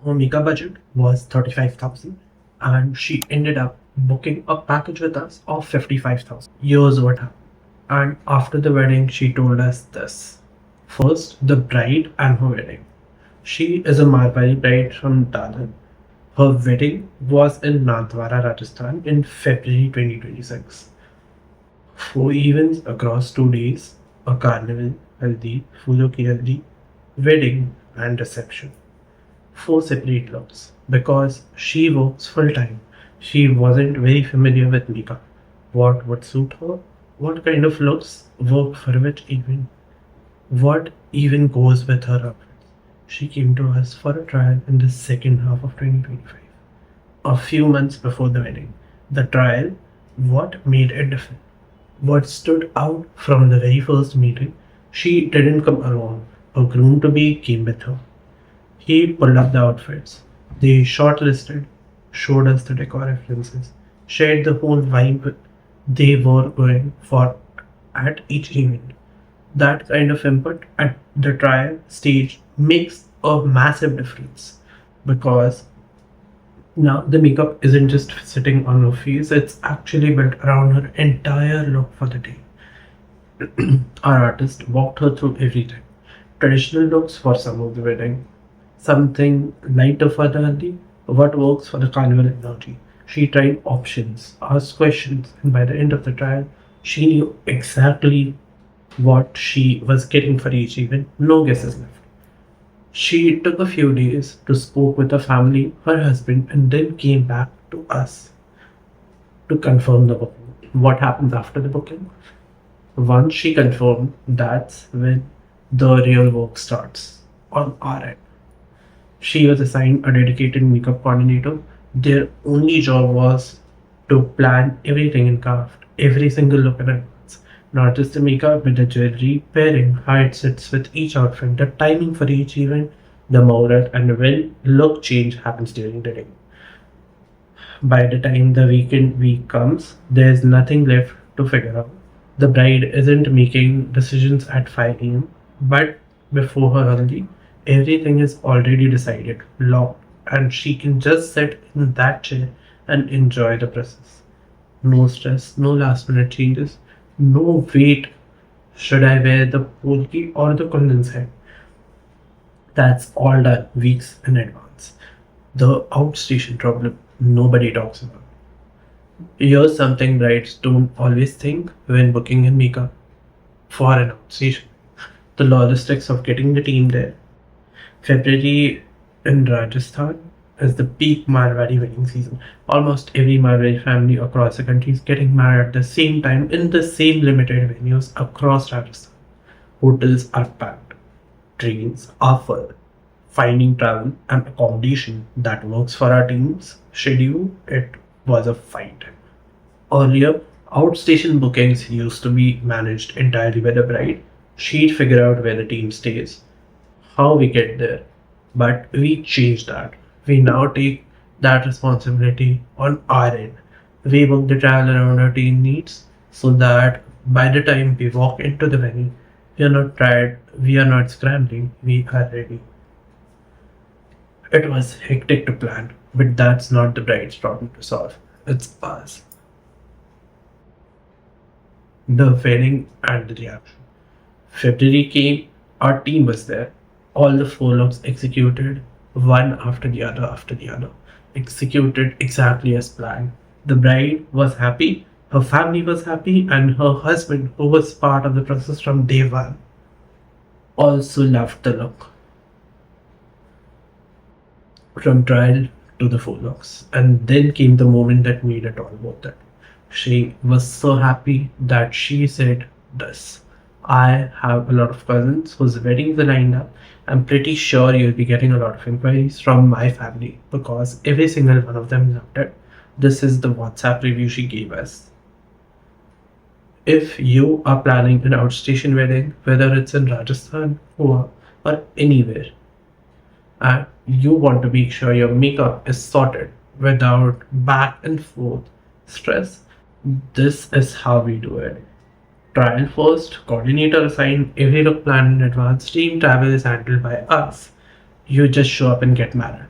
Her makeup budget was 35,000 and she ended up booking a package with us of 55,000. Here's what happened. And after the wedding, she told us this. First, the bride and her wedding. She is a Marwadi bride from Dalan. Her wedding was in Nathdwara, Rajasthan in February 2026. 4 events across 2 days, a carnival, haldi, fulo ki haldi, wedding and reception. 4 separate looks because she works full time. She wasn't very familiar with makeup. What would suit her? What kind of looks work for which event? What even goes with her outfits? She came to us for a trial in the second half of 2025, a few months before the wedding. The trial, what made it different? What stood out from the very first meeting? She didn't come alone. Her groom to be came with her. He pulled up the outfits. They shortlisted, showed us the decor references, shared the whole vibe they were going for at each event. That kind of input at the trial stage makes a massive difference because now the makeup isn't just sitting on her face, it's actually built around her entire look for the day. Our artist walked her through everything. Traditional looks for some of the wedding, something lighter for the haldi, what works for the carnival energy. She tried options, asked questions, and by the end of the trial, she knew exactly what she was getting for each event. No guesses left. She took a few days to spoke with her family, her husband, and then came back to us to confirm the booking. What happens after the booking? Once she confirmed, that's when the real work starts on our end. She was assigned a dedicated makeup coordinator. Their only job was to plan everything in craft, every single look in advance. Not just the makeup, but the jewelry, pairing, how it sits with each outfit, the timing for each event, the murat, and when look change happens during the day. By the time the weekend week comes, there's nothing left to figure out. The bride isn't making decisions at 5 a.m., but before her haldi, everything is already decided, locked, and she can just sit in that chair and enjoy the process. No stress, no last minute changes, no wait, should I wear the polki or the kundan's head? That's all done weeks in advance. The outstation problem nobody talks about. Here's something brides don't always think when booking in makeup for an outstation. The logistics of getting the team there. February in Rajasthan is the peak Marwadi wedding season. Almost every Marwadi family across the country is getting married at the same time in the same limited venues across Rajasthan. Hotels are packed, trains are full. Finding travel and accommodation that works for our team's schedule, it was a fight. Earlier, outstation bookings used to be managed entirely by the bride. She'd figure out where the team stays, how we get there. But we changed that. We now take that responsibility on our end. We book the travel around our team needs so that by the time we walk into the venue, we are not tired, we are not scrambling, we are ready. It was hectic to plan, but that's not the bride's problem to solve. It's ours. The wedding and the reaction. February came, our team was there. All the 4 looks executed, one after the other. Executed exactly as planned. The bride was happy, her family was happy, and her husband, who was part of the process from day one, also loved the look. From trial to the 4 looks. And then came the moment that made it all worth it. She was so happy that she said this. I have a lot of cousins whose weddings are lined up. I'm pretty sure you'll be getting a lot of inquiries from my family because every single one of them loved it. This is the WhatsApp review she gave us. If you are planning an outstation wedding, whether it's in Rajasthan, Goa, or anywhere, and you want to make sure your makeup is sorted without back and forth stress, this is how we do it. Trial first, coordinator assigned, every look planned in advance, team travel is handled by us. You just show up and get married.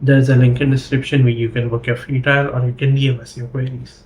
There's a link in description where you can book your free trial or you can DM us your queries.